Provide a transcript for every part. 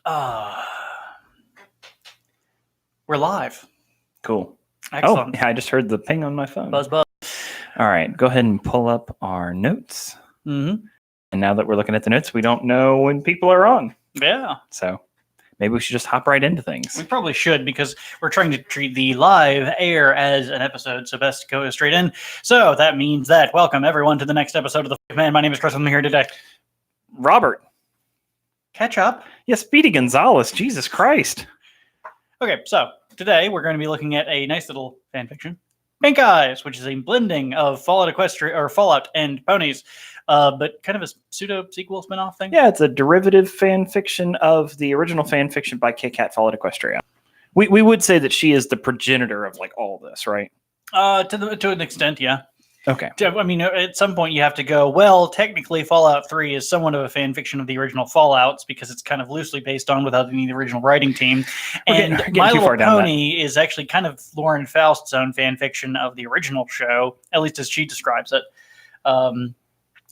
Uh, we're live. Cool. Excellent. Oh, yeah, I just heard the ping on my phone. Buzz, buzz. All right, go ahead and pull up our notes. Mm-hmm. And now that we're looking at the notes, we don't know when people are on. Yeah. So maybe we should just hop right into things. We probably should, because we're trying to treat the live air as an episode, so best to go straight in. So that means that welcome everyone to the next episode of The Man. My name is Chris. I'm here today. Robert. Catch up. Yes, Speedy Gonzalez. Jesus Christ. Okay, so today we're going to be looking at a nice little fanfiction, Pink Eyes, which is a blending of Fallout and ponies, but kind of a pseudo sequel spinoff thing. Yeah, it's a derivative fan fiction of the original fan fiction by Kit Kat Fallout Equestria. We would say that she is the progenitor of like all this, right? To an extent, yeah. Okay. I mean, at some point you have to go, well, technically Fallout 3 is somewhat of a fan fiction of the original Fallouts because it's kind of loosely based on without any of the original writing team. And My Little Pony is actually kind of Lauren Faust's own fan fiction of the original show, at least as she describes it.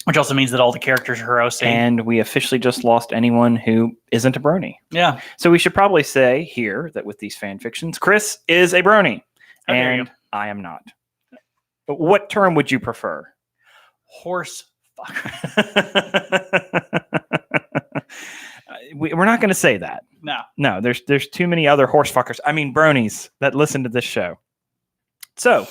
Which also means that all the characters are her OC. And we officially just lost anyone who isn't a brony. Yeah. So we should probably say here that with these fan fictions, Chris is a brony. And I am not. But what term would you prefer? Horse fucker. We're not going to say that. No, there's too many other horse fuckers. I mean, bronies that listen to this show. So,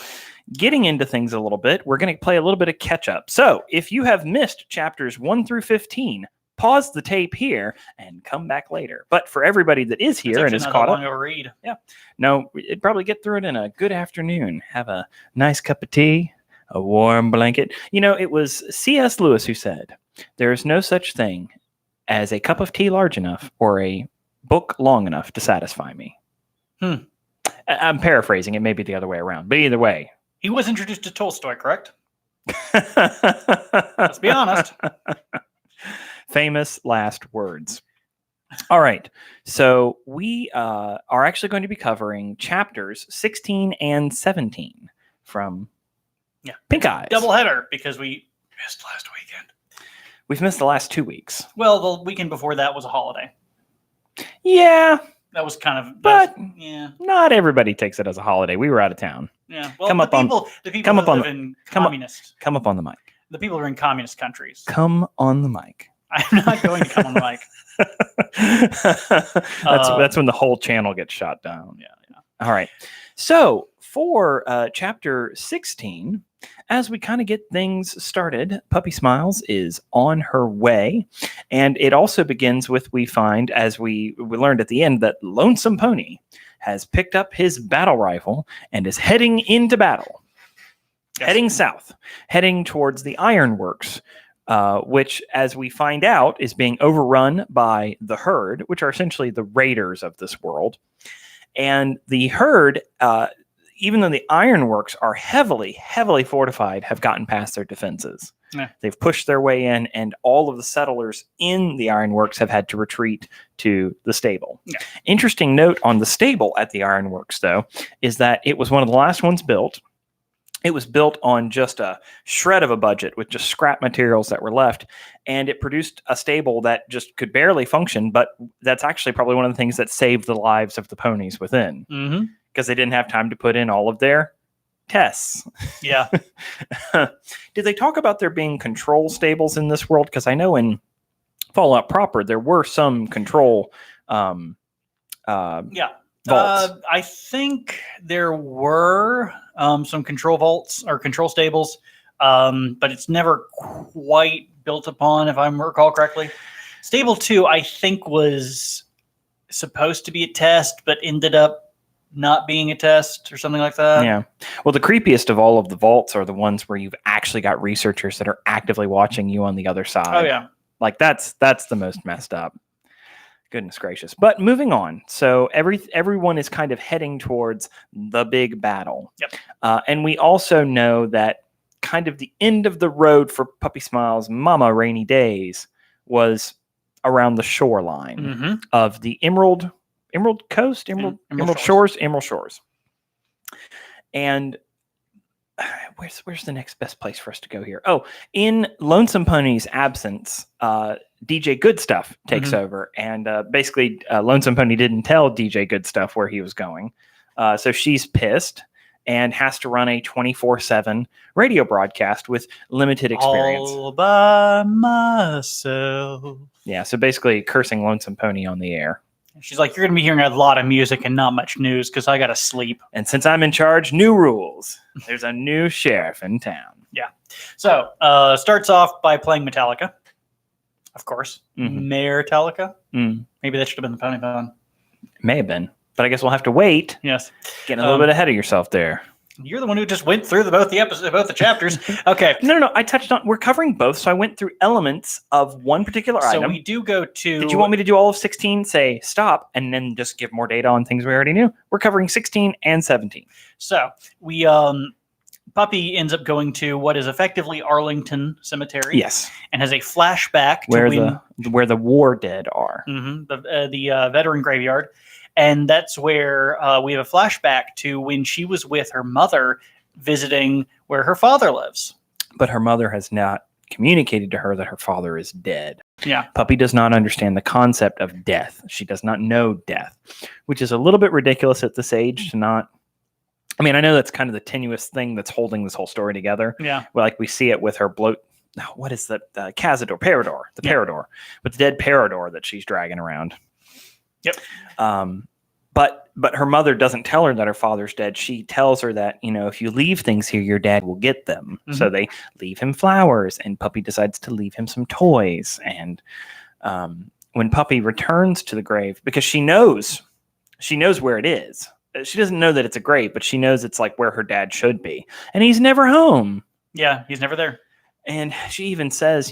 getting into things a little bit, we're going to play a little bit of catch up. So, if you have missed chapters 1 through 15, pause the tape here and come back later. But for everybody that is here and is caught up, read. Yeah, no, it'd probably get through it in a good afternoon. Have a nice cup of tea, a warm blanket. You know, it was C.S. Lewis who said, "There is no such thing as a cup of tea large enough or a book long enough to satisfy me." I'm paraphrasing. It may be the other way around, but either way, he was introduced to Tolstoy, correct? Let's be honest. Famous last words. All right. So we are actually going to be covering chapters 16 and 17 from Pink Eyes. Double header because we missed last weekend. We've missed the last 2 weeks. Well, the weekend before that was a holiday. Yeah. That was kind of... But yeah. Not everybody takes it as a holiday. We were out of town. Yeah. Well, the people who live in communist... Come up on the mic. The people who are in communist countries. Come on the mic. I'm not going to come on the mic. That's when the whole channel gets shot down. Yeah. All right. So for chapter 16, as we kind of get things started, Puppy Smiles is on her way. And it also begins with, we find, as we learned at the end, that Lonesome Pony has picked up his battle rifle and is heading into battle. Yes. Heading south, heading towards the Ironworks. Which, as we find out, is being overrun by the Herd, which are essentially the raiders of this world. And the Herd, even though the Ironworks are heavily fortified, have gotten past their defenses. Yeah. They've pushed their way in, and all of the settlers in the Ironworks have had to retreat to the stable. Yeah. Interesting note on the stable at the Ironworks, though, is that it was one of the last ones built. It was built on just a shred of a budget with just scrap materials that were left, and it produced a stable that just could barely function, but that's actually probably one of the things that saved the lives of the ponies within, because they didn't have time to put in all of their tests. Yeah. Did they talk about there being control stables in this world? Because I know in Fallout proper, there were some control vaults. I think there were some control vaults or control stables, but it's never quite built upon, if I recall correctly. Stable 2, I think, was supposed to be a test, but ended up not being a test or something like that. Yeah. Well, the creepiest of all of the vaults are the ones where you've actually got researchers that are actively watching you on the other side. Oh, yeah. Like, that's the most messed up. Goodness gracious. But moving on. So everyone is kind of heading towards the big battle. Yep. And we also know that kind of the end of the road for Puppy Smiles' Mama Rainy Days was around the shoreline of the Emerald Coast, Emerald Shores. And where's the next best place for us to go here? Oh, in Lonesome Pony's absence, DJ Good Stuff takes over, and basically Lonesome Pony didn't tell DJ Good Stuff where he was going, so she's pissed and has to run a 24/7 radio broadcast with limited experience. All by myself. Yeah, so basically cursing Lonesome Pony on the air. She's like, you're going to be hearing a lot of music and not much news because I got to sleep. And since I'm in charge, new rules. There's a new sheriff in town. Yeah. So, starts off by playing Metallica. Of course. Mayor Metallica. Maybe that should have been the Pony Bone. May have been. But I guess we'll have to wait. Yes. Getting a little bit ahead of yourself there. You're the one who just went through both the chapters. Okay. No. I touched on. We're covering both, so I went through elements of one particular item. So we do go to. Did you want me to do all of 16? Say stop, and then just give more data on things we already knew. We're covering 16 and 17. So we Puppy ends up going to what is effectively Arlington Cemetery. Yes. And has a flashback to where the war dead are. The veteran graveyard. And that's where we have a flashback to when she was with her mother visiting where her father lives. But her mother has not communicated to her that her father is dead. Yeah. Puppy does not understand the concept of death. She does not know death, which is a little bit ridiculous at this age to not. I mean, I know that's kind of the tenuous thing that's holding this whole story together. Yeah. Like we see it with her what is the Cazador, Parador, Parador, with the dead Parador that she's dragging around. Yep. But her mother doesn't tell her that her father's dead. She tells her that, if you leave things here, your dad will get them. So they leave him flowers, and Puppy decides to leave him some toys. And when Puppy returns to the grave, because she knows where it is. She doesn't know that it's a grave, but she knows it's like where her dad should be. And he's never home. Yeah, he's never there. And she even says,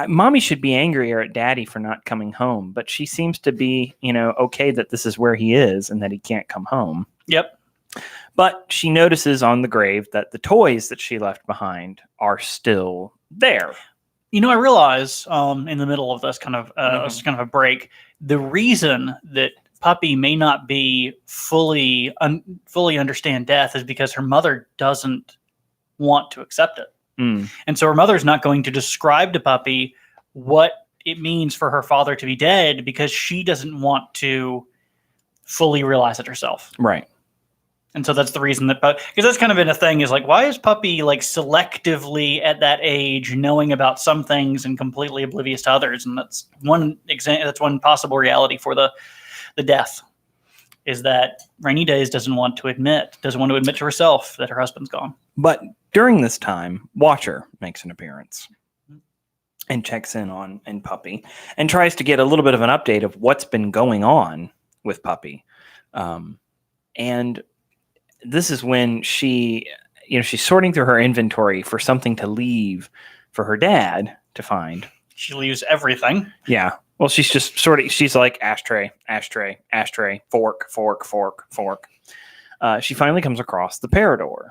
Mommy should be angrier at Daddy for not coming home, but she seems to be, okay that this is where he is and that he can't come home. Yep. But she notices on the grave that the toys that she left behind are still there. I realize in the middle of this kind of a break, the reason that Puppy may not be fully understand death is because her mother doesn't want to accept it. And so her mother's not going to describe to Puppy what it means for her father to be dead because she doesn't want to fully realize it herself. Right. And so that's the reason that, because that's kind of been a thing, is like, why is Puppy like selectively at that age knowing about some things and completely oblivious to others? And that's one that's one possible reality for the death, is that Rainy Days doesn't want to admit to herself that her husband's gone. But during this time, Watcher makes an appearance and checks in on Puppy and tries to get a little bit of an update of what's been going on with Puppy. And this is when she's sorting through her inventory for something to leave for her dad to find. She leaves everything. Yeah. Well, she's just she's like ashtray, ashtray, ashtray, fork, fork, fork, fork. She finally comes across the Parador,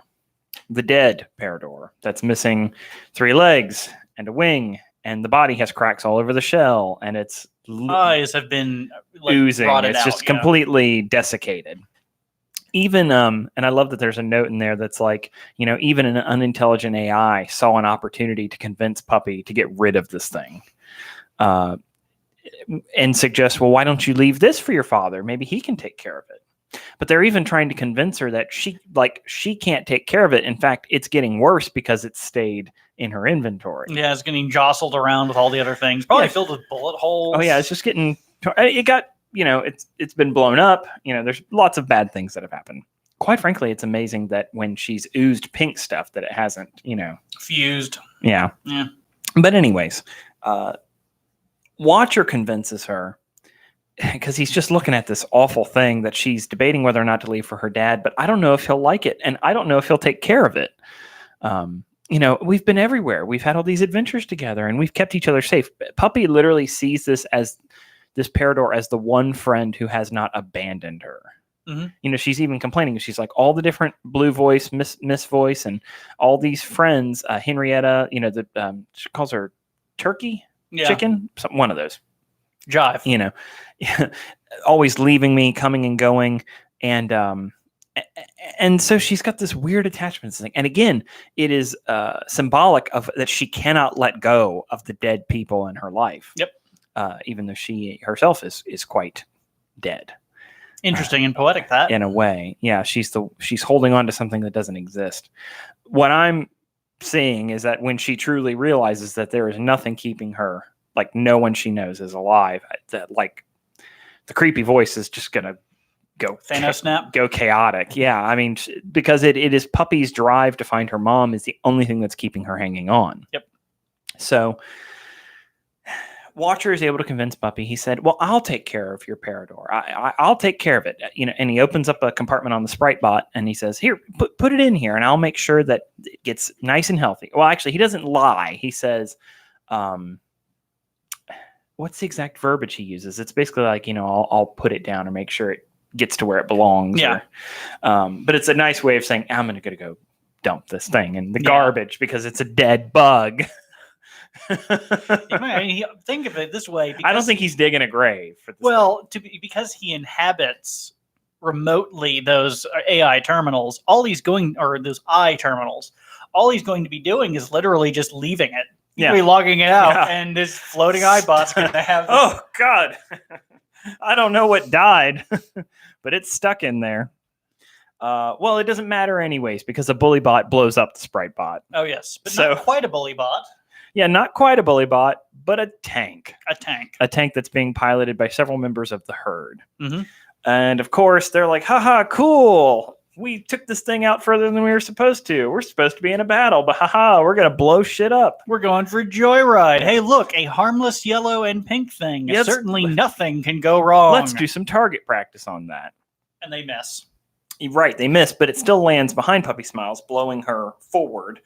the dead Parador that's missing 3 legs and a wing, and the body has cracks all over the shell, and its eyes have been oozing. It's just completely desiccated. Even and I love that there's a note in there that's like, even an unintelligent AI saw an opportunity to convince Puppy to get rid of this thing. And suggest, well, why don't you leave this for your father? Maybe he can take care of it. But they're even trying to convince her that she can't take care of it. In fact, it's getting worse because it stayed in her inventory. Yeah, it's getting jostled around with all the other things, probably filled with bullet holes. Oh yeah, it's just getting. It got it's been blown up. There's lots of bad things that have happened. Quite frankly, it's amazing that when she's oozed pink stuff that it hasn't fused. Yeah. Yeah. But anyways. Watcher convinces her, because he's just looking at this awful thing that she's debating whether or not to leave for her dad, but I don't know if he'll like it, and I don't know if he'll take care of it. We've been everywhere. We've had all these adventures together, and we've kept each other safe. Puppy literally sees this Parador as the one friend who has not abandoned her. Mm-hmm. She's even complaining. She's like, all the different Blue Voice, Miss Voice, and all these friends, Henrietta, she calls her Turkey. Yeah. Chicken, one of those. Jive. Always leaving me, coming and going, and And so she's got this weird attachment thing. And again, it is symbolic of that she cannot let go of the dead people in her life. Yep. Even though she herself is quite dead. Interesting and poetic, that. In a way. Yeah, she's holding on to something that doesn't exist. What I'm seeing is that when she truly realizes that there is nothing keeping her, like no one she knows is alive, that like the creepy voice is just going to go snap. Go chaotic. Yeah, I mean, because it is Puppy's drive to find her mom is the only thing that's keeping her hanging on. Yep. So Watcher is able to convince Puppy. He said, well, I'll take care of your Parador. I'll take care of it. And he opens up a compartment on the Sprite bot and he says, here, put it in here and I'll make sure that it gets nice and healthy. Well, actually, he doesn't lie. He says, what's the exact verbiage he uses? It's basically like, I'll put it down or make sure it gets to where it belongs. Yeah. But it's a nice way of saying, I'm going to go dump this thing in the garbage because it's a dead bug. Think of it this way. I don't think he's digging a grave for this. Well, because he inhabits remotely those AI terminals, those I terminals, all he's going to be doing is literally just leaving it. He'll be logging it out, and this floating iBot's going to have. Oh God, I don't know what died, but it's stuck in there. Well, it doesn't matter anyways because a bully bot blows up the Sprite bot. Oh yes, but not quite a bully bot. Yeah, not quite a bully bot, but a tank. A tank that's being piloted by several members of the herd. Mm-hmm. And of course, they're like, haha, cool. We took this thing out further than we were supposed to. We're supposed to be in a battle, but haha, we're going to blow shit up. We're going for a joyride. Hey, look, a harmless yellow and pink thing. Yes. Certainly nothing can go wrong. Let's do some target practice on that. And they miss. Right, they miss, but it still lands behind Puppy Smiles, blowing her forward,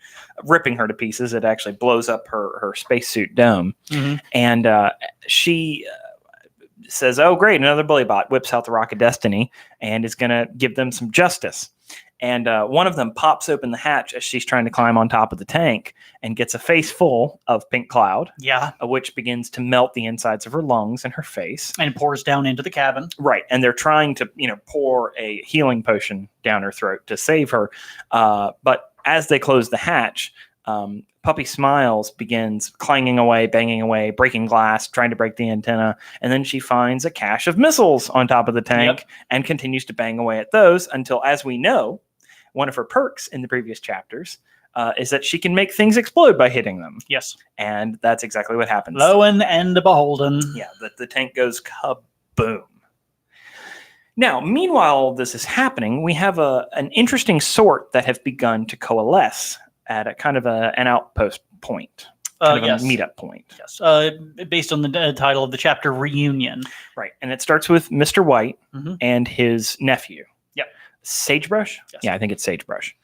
ripping her to pieces. It actually blows up her spacesuit dome. Mm-hmm. And she says, oh, great, another bully bot, whips out the Rock of Destiny, and is going to give them some justice. And one of them pops open the hatch as she's trying to climb on top of the tank and gets a face full of pink cloud. Yeah. Which begins to melt the insides of her lungs and her face. And pours down into the cabin. Right. And they're trying to, pour a healing potion down her throat to save her. But as they close the hatch, Puppy Smiles begins clanging away, banging away, breaking glass, trying to break the antenna. And then she finds a cache of missiles on top of the tank and continues to bang away at those until, as we know, one of her perks in the previous chapters is that she can make things explode by hitting them. Yes. And that's exactly what happens. Lo and beholden. Yeah, the tank goes kaboom. Now, meanwhile all this is happening, we have an interesting sort that have begun to coalesce at a kind of an outpost point. Kind of a meetup point. Yes. Based on the title of the chapter, Reunion. Right. And it starts with Mr. White and his nephew. Yep. Sagebrush? Yes. Yeah, I think it's Sagebrush.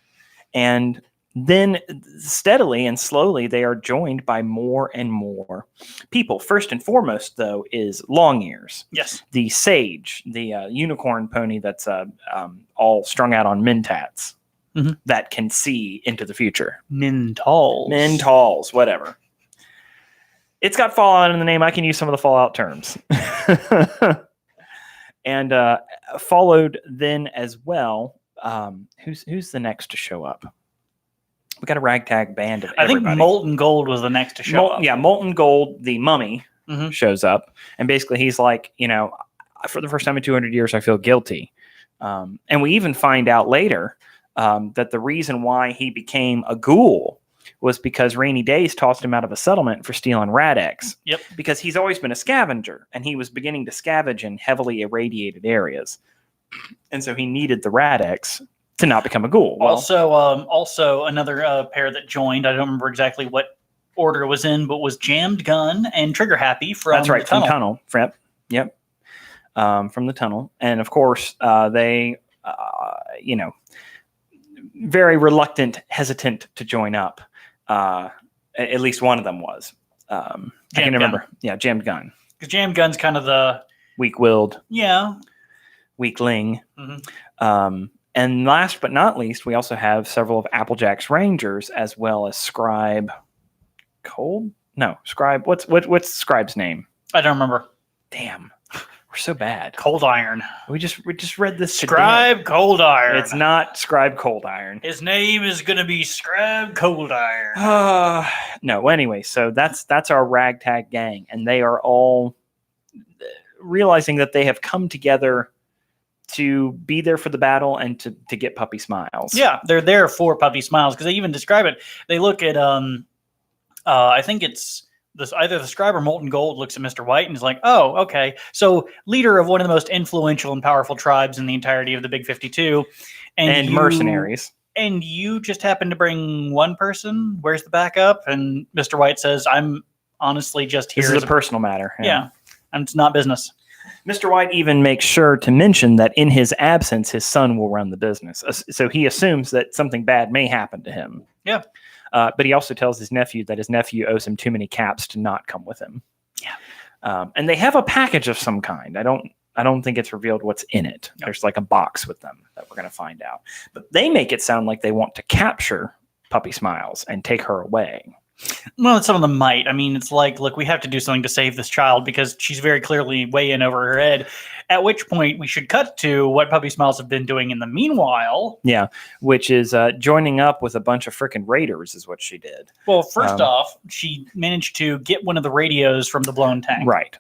And then steadily and slowly they are joined by more and more people. First and foremost, though, is Longears. Yes. The sage, the unicorn pony that's all strung out on mentats that can see into the future. Mentals, whatever. It's got Fallout in the name. I can use some of the Fallout terms. And followed then as well. Who's the next to show up? We got a ragtag band of everybody. I think Molten Gold was the next to show up. Yeah, Molten Gold, the mummy, shows up. And basically he's like, for the first time in 200 years, I feel guilty. And we even find out later that the reason why he became a ghoul was because Rainy Days tossed him out of a settlement for stealing rat eggs. Yep. Because he's always been a scavenger, and he was beginning to scavenge in heavily irradiated areas. And so he needed the rat eggs to not become a ghoul. Well, also another pair that joined, I don't remember exactly what order it was in, but was Jammed Gun and Trigger Happy from that's right, the tunnel. From Tunnel. Yep. From the tunnel. And of course, they, very reluctant, hesitant to join up. At least one of them was. I can remember. Yeah, Jammed Gun. Because Jammed Gun's kind of the weak-willed. Yeah. Weakling. And last but not least, we also have several of Applejack's Rangers, as well as Scribe. Scribe. What's Scribe's name? I don't remember. Damn. We're so bad. Cold Iron. We just read this. Scribe Cold Iron. It's not Scribe Cold Iron. His name is gonna be Scribe Cold Iron. No. Anyway, so that's our ragtag gang, and they are all realizing that they have come together to be there for the battle and to get Puppy Smiles. Yeah, they're there for Puppy Smiles because they even describe it. They look at I think it's this either the scribe or Molten Gold looks at Mr. White and is like, oh, okay. So leader of one of the most influential and powerful tribes in the entirety of the Big 52. And mercenaries. And you just happen to bring one person. Where's the backup? And Mr. White says, I'm honestly just here. This is a personal matter. Yeah. And it's not business. Mr. White even makes sure to mention that in his absence, his son will run the business. So he assumes that something bad may happen to him. Yeah. But he also tells his nephew that his nephew owes him too many caps to not come with him. Yeah. And they have a package of some kind. I don't think it's revealed what's in it. No. There's like a box with them that we're going to find out. But they make it sound like they want to capture Puppy Smiles and take her away. Well, some of them might. I mean, it's like, look, we have to do something to save this child because she's very clearly way in over her head. At which point we should cut to what Puppy Smiles have been doing in the meanwhile. Yeah, which is joining up with a bunch of frickin' raiders is what she did. Well, first off, she managed to get one of the radios from the blown tank. Right.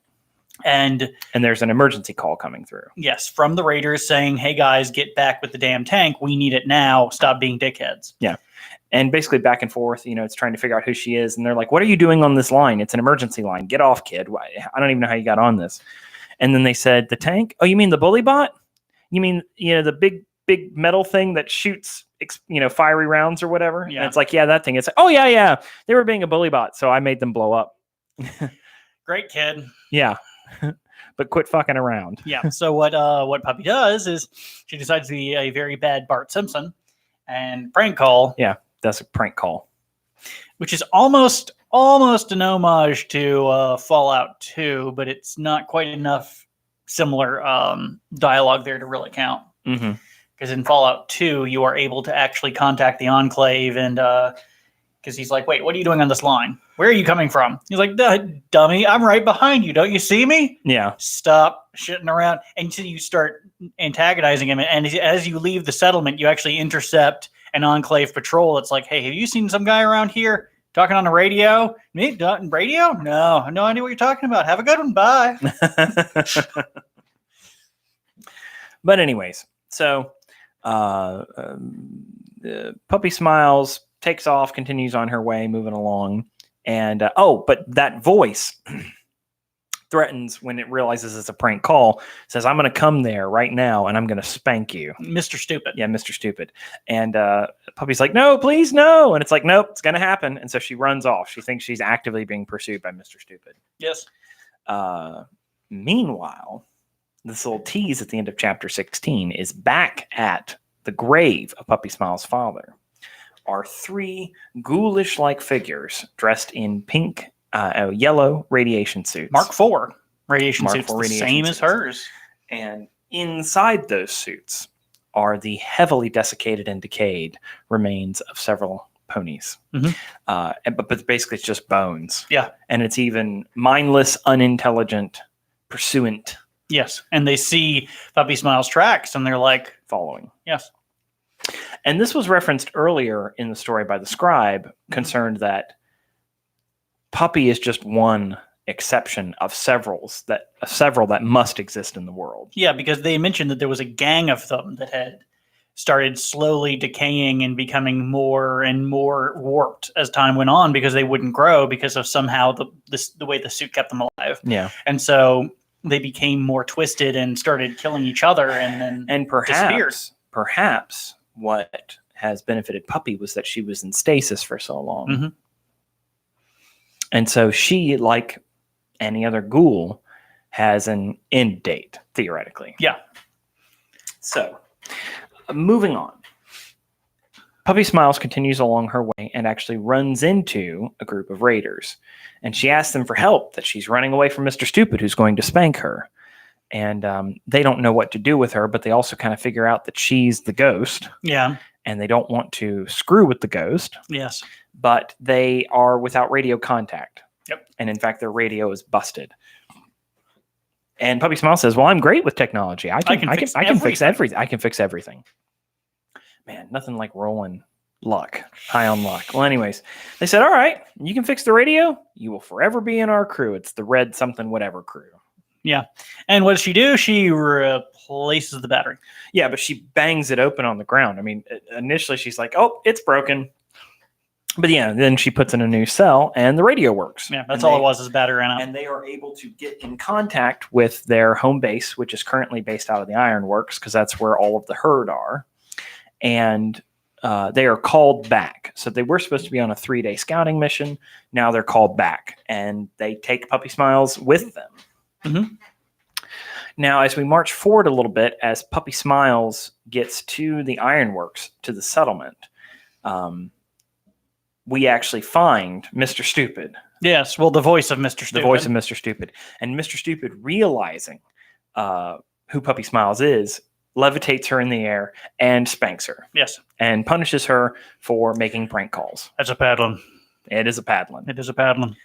And there's an emergency call coming through. Yes, from the raiders saying, hey, guys, get back with the damn tank. We need it now. Stop being dickheads. Yeah. And basically back and forth, it's trying to figure out who she is. And they're like, what are you doing on this line? It's an emergency line. Get off, kid. I don't even know how you got on this. And then they said, the tank? Oh, you mean the bully bot? You mean, the big metal thing that shoots, fiery rounds or whatever? Yeah. And it's like, yeah, that thing. It's like, oh, yeah. They were being a bully bot, so I made them blow up. Great, kid. Yeah. But quit fucking around. Yeah. So what Puppy does is she decides to be a very bad Bart Simpson and prank call. Yeah. That's a prank call, which is almost an homage to Fallout 2, but it's not quite enough similar dialogue there to really count. Mm-hmm. Because in Fallout 2, you are able to actually contact the Enclave, and because he's like, wait, what are you doing on this line? Where are you coming from? He's like, dummy, I'm right behind you. Don't you see me? Yeah. Stop shitting around. And so you start antagonizing him, and as you leave the settlement, you actually intercept an Enclave patrol. It's like, hey, have you seen some guy around here talking on the radio? Me? Radio? No, I have no idea what you're talking about. Have a good one. Bye. But anyways, so Puppy Smiles takes off, continues on her way, moving along. And, but that voice threatens when it realizes it's a prank call, says, I'm going to come there right now and I'm going to spank you. Mr. Stupid. Yeah, Mr. Stupid. And Puppy's like, no, please, no. And it's like, nope, it's going to happen. And so she runs off. She thinks she's actively being pursued by Mr. Stupid. Yes. Meanwhile, this little tease at the end of chapter 16 is back at the grave of Puppy Smiles' father. Are three ghoulish-like figures dressed in pink, yellow radiation suits. Mark IV radiation suits, the same as hers. And inside those suits are the heavily desiccated and decayed remains of several ponies. Mm-hmm. But basically it's just bones. Yeah. And it's even mindless, unintelligent, pursuant. Yes. And they see Puppy Smiles' tracks and they're like, following. Yes. And this was referenced earlier in the story by the scribe, concerned that Puppy is just one exception of several that must exist in the world. Yeah, because they mentioned that there was a gang of them that had started slowly decaying and becoming more and more warped as time went on because they wouldn't grow because of somehow the way the suit kept them alive. Yeah. And so they became more twisted and started killing each other and then disappeared. Perhaps what has benefited Puppy was that she was in stasis for so long. Mm-hmm. And so she, like any other ghoul, has an end date, theoretically. Yeah. So, moving on. Puppy Smiles continues along her way and actually runs into a group of raiders. And she asks them for help, that she's running away from Mr. Stupid, who's going to spank her. And they don't know what to do with her, but they also kind of figure out that she's the ghost. Yeah. And they don't want to screw with the ghost. Yes. But they are without radio contact. Yep. And in fact, their radio is busted. And Puppy Smile says, "Well, I'm great with technology. I can fix everything. I can fix everything." Man, nothing like rolling luck, high on luck. Well, anyways, they said, "All right, you can fix the radio. You will forever be in our crew. It's the red something whatever crew." Yeah. And what does she do? She replaces the battery. Yeah, but she bangs it open on the ground. I mean, initially she's like, "Oh, it's broken." But yeah, then she puts in a new cell and the radio works. Yeah, that's all it was, is battery ran out. And they are able to get in contact with their home base, which is currently based out of the Ironworks, because that's where all of the herd are. And they are called back. So they were supposed to be on a 3-day scouting mission. Now they're called back. And they take Puppy Smiles with them. Mm-hmm. Now, as we march forward a little bit, as Puppy Smiles gets to the Ironworks, to the settlement, we actually find Mr. Stupid. Yes, well, the voice of Mr. Stupid. The voice of Mr. Stupid. And Mr. Stupid, realizing who Puppy Smiles is, levitates her in the air and spanks her. Yes. And punishes her for making prank calls. That's a paddling. It is a paddling. It is a paddling.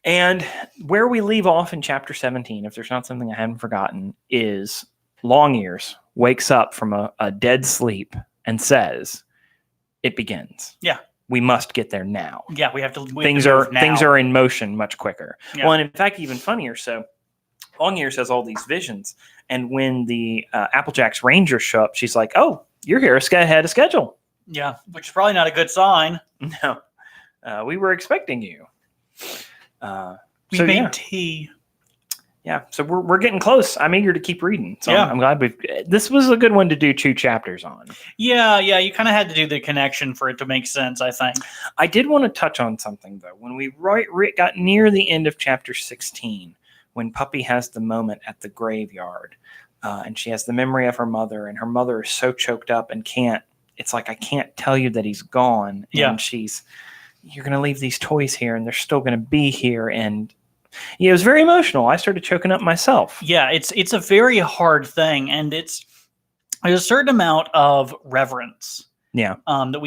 And where we leave off in chapter 17, if there's not something I haven't forgotten, is Longears wakes up from a dead sleep and says, "It begins." Yeah. We must get there now. Yeah, we have to. Things are in motion much quicker. Yeah. Well, and in fact, even funnier. So, Longears has all these visions, and when the Applejack's Rangers show up, she's like, "Oh, you're here ahead of schedule." Yeah, which is probably not a good sign. No, we were expecting you. We made tea. Yeah, so we're getting close. I'm eager to keep reading. So yeah. I'm glad this was a good one to do 2 chapters on. Yeah, you kind of had to do the connection for it to make sense, I think. I did want to touch on something, though. When we got near the end of chapter 16, when Puppy has the moment at the graveyard, and she has the memory of her mother, and her mother is so choked up and it's like, "I can't tell you that he's gone." Yeah. And "You're going to leave these toys here, and they're still going to be here." And it was very emotional. I started choking up myself. Yeah, it's a very hard thing, and there's a certain amount of reverence. Yeah. That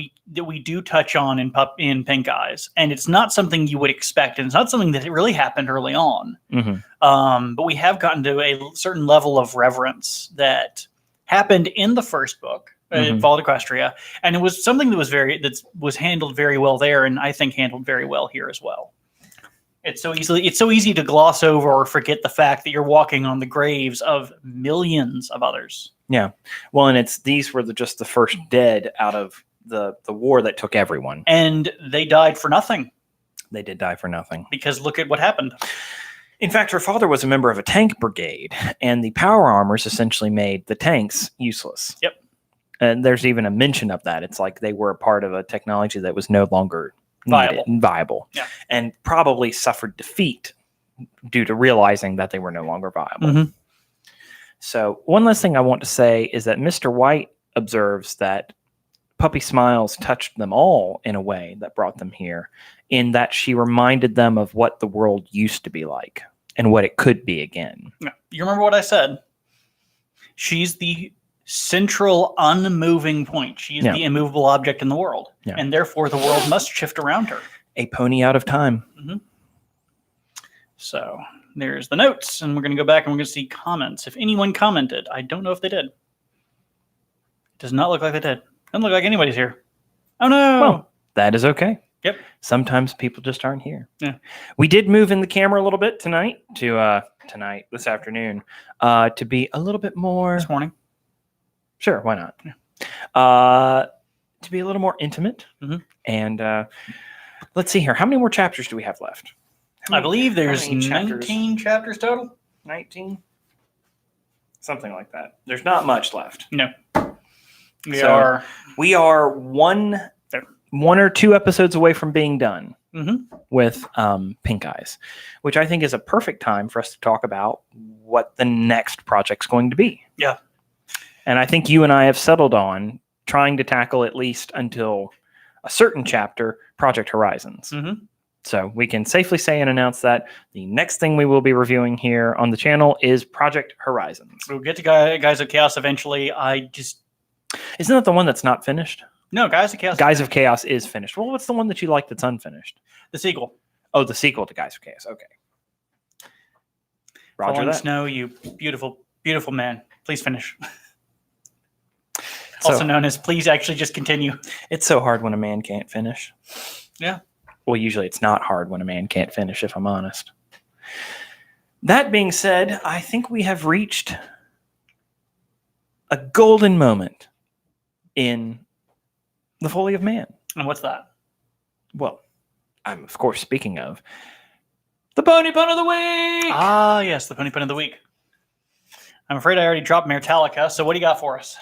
we do touch on in Pink Eyes, and it's not something you would expect, and it's not something that really happened early on. Mm-hmm. But we have gotten to a certain level of reverence that happened in the first book, Fall of Equestria, and it was something that was handled very well there, and I think handled very well here as well. It's so easy to gloss over or forget the fact that you're walking on the graves of millions of others. Yeah. Well, and these were just the first dead out of the war that took everyone. And they died for nothing. They did die for nothing. Because look at what happened. In fact, her father was a member of a tank brigade, and the power armors essentially made the tanks useless. Yep. And there's even a mention of that. It's like they were a part of a technology that was no longer viable. Yeah. And probably suffered defeat due to realizing that they were no longer viable. Mm-hmm. So one last thing I want to say is that Mr. White observes that Puppy Smiles touched them all in a way that brought them here, in that she reminded them of what the world used to be like and what it could be again. You remember what I said? She's the central unmoving point. She is the immovable object in the world, and therefore the world must shift around her. A pony out of time. Mm-hmm. So there's the notes, and we're going to go back and we're going to see comments. If anyone commented, I don't know if they did. It does not look like they did. Doesn't look like anybody's here. Oh no! Well, that is okay. Yep. Sometimes people just aren't here. Yeah. We did move in the camera a little bit this afternoon, to be a little bit more. This morning. Sure, why not? Yeah. To be a little more intimate. Mm-hmm. And let's see here. How many more chapters do we have left? I believe there's 19 chapters total. 19? Something like that. There's not much left. No. We are one or two episodes away from being done with Pink Eyes, which I think is a perfect time for us to talk about what the next project's going to be. Yeah. And I think you and I have settled on trying to tackle, at least until a certain chapter, Project Horizons. Mm-hmm. So we can safely say and announce that the next thing we will be reviewing here on the channel is Project Horizons. We'll get to Guys of Chaos eventually. Isn't that the one that's not finished? No, Guys of Chaos. Guys of Chaos is finished. Well, what's the one that you like that's unfinished? The sequel. Oh, the sequel to Guys of Chaos. Okay. Roger Falling that. Snow, you beautiful, beautiful man. Please finish. So, Also known as please actually just continue. It's so hard when a man can't finish. Yeah. Well, usually it's not hard when a man can't finish, if I'm honest. That being said, I think we have reached a golden moment in the Foally of Man. And what's that? Well, I'm, of course, speaking of the Pony Pun of the Week! Ah, yes, the Pony Pun of the Week. I'm afraid I already dropped Metallica, so what do you got for us?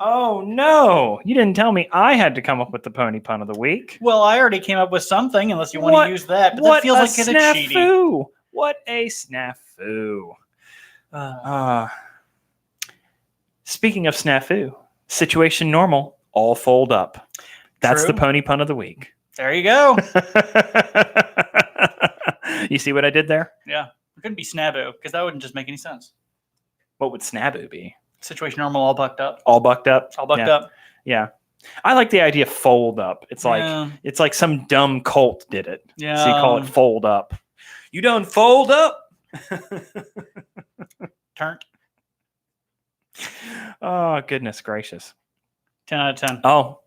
Oh, no. You didn't tell me I had to come up with the Pony Pun of the Week. Well, I already came up with something, unless you want to use that. But that feels like kind of cheaty. What a snafu. Speaking of snafu, situation normal, all fold up. That's True. the Pony Pun of the Week. There you go. You see what I did there? Yeah. It couldn't be Snabu, because that wouldn't just make any sense. What would snabu be? Situation normal, all bucked up. All bucked up? All bucked up. Yeah. I like the idea of fold up. It's like some dumb cult did it. Yeah. So you call it fold up. You done fold up? Turnt. Oh, goodness gracious. 10 out of 10. Oh.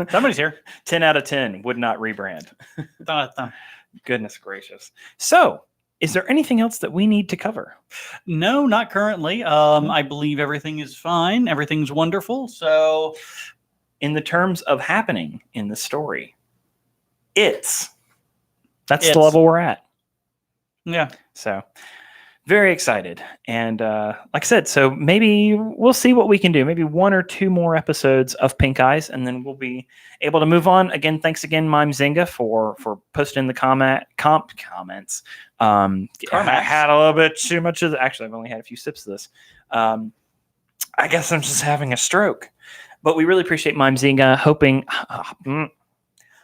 Somebody's here. 10 out of 10 would not rebrand. 10 out of 10. Goodness gracious. So, is there anything else that we need to cover? No, not currently. I believe everything is fine. Everything's wonderful. So, in the terms of happening in the story, that's the level we're at. Yeah. So, very excited. And like I said, so maybe we'll see what we can do. Maybe 1 or 2 more episodes of Pink Eyes, and then we'll be able to move on. Again, thanks again, Mimezinga, for posting the comments. I had a little bit too much of actually, I've only had a few sips of this. I guess I'm just having a stroke. But we really appreciate Mimezinga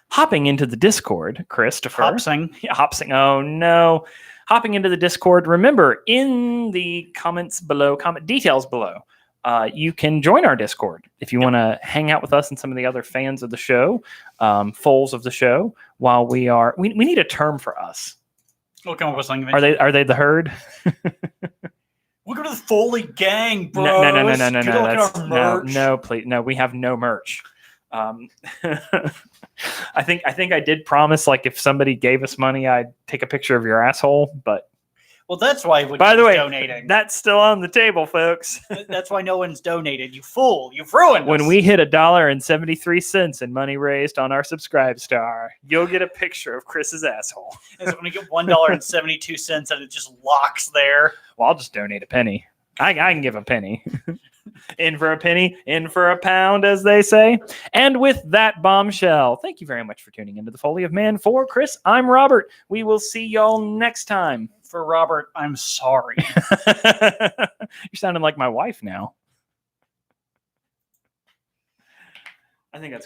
hopping into the Discord, Christopher. Hopsing. Oh, no. Hopping into the Discord. Remember, in the comments below, comment details below, you can join our Discord if you want to hang out with us and some of the other fans of the show, foals of the show. While we need a term for us. We'll come up with something. Are they the herd? We'll go to the Foally gang, bro. No, please, no. We have no merch. I think I did promise, like, if somebody gave us money, I'd take a picture of your asshole. But that's why. By the way, donating. That's still on the table, folks. That's why no one's donated. You fool! You've ruined us. When we hit $1.73 in money raised on our Subscribe Star, you'll get a picture of Chris's asshole. And so when we get $1.72 and it just locks there. Well, I'll just donate a penny. I can give a penny. In for a penny, in for a pound, as they say. And with that bombshell, thank you very much for tuning into the Foally of Man. For Chris, I'm Robert. We will see y'all next time. For Robert, I'm sorry. You're sounding like my wife now. I think that's good.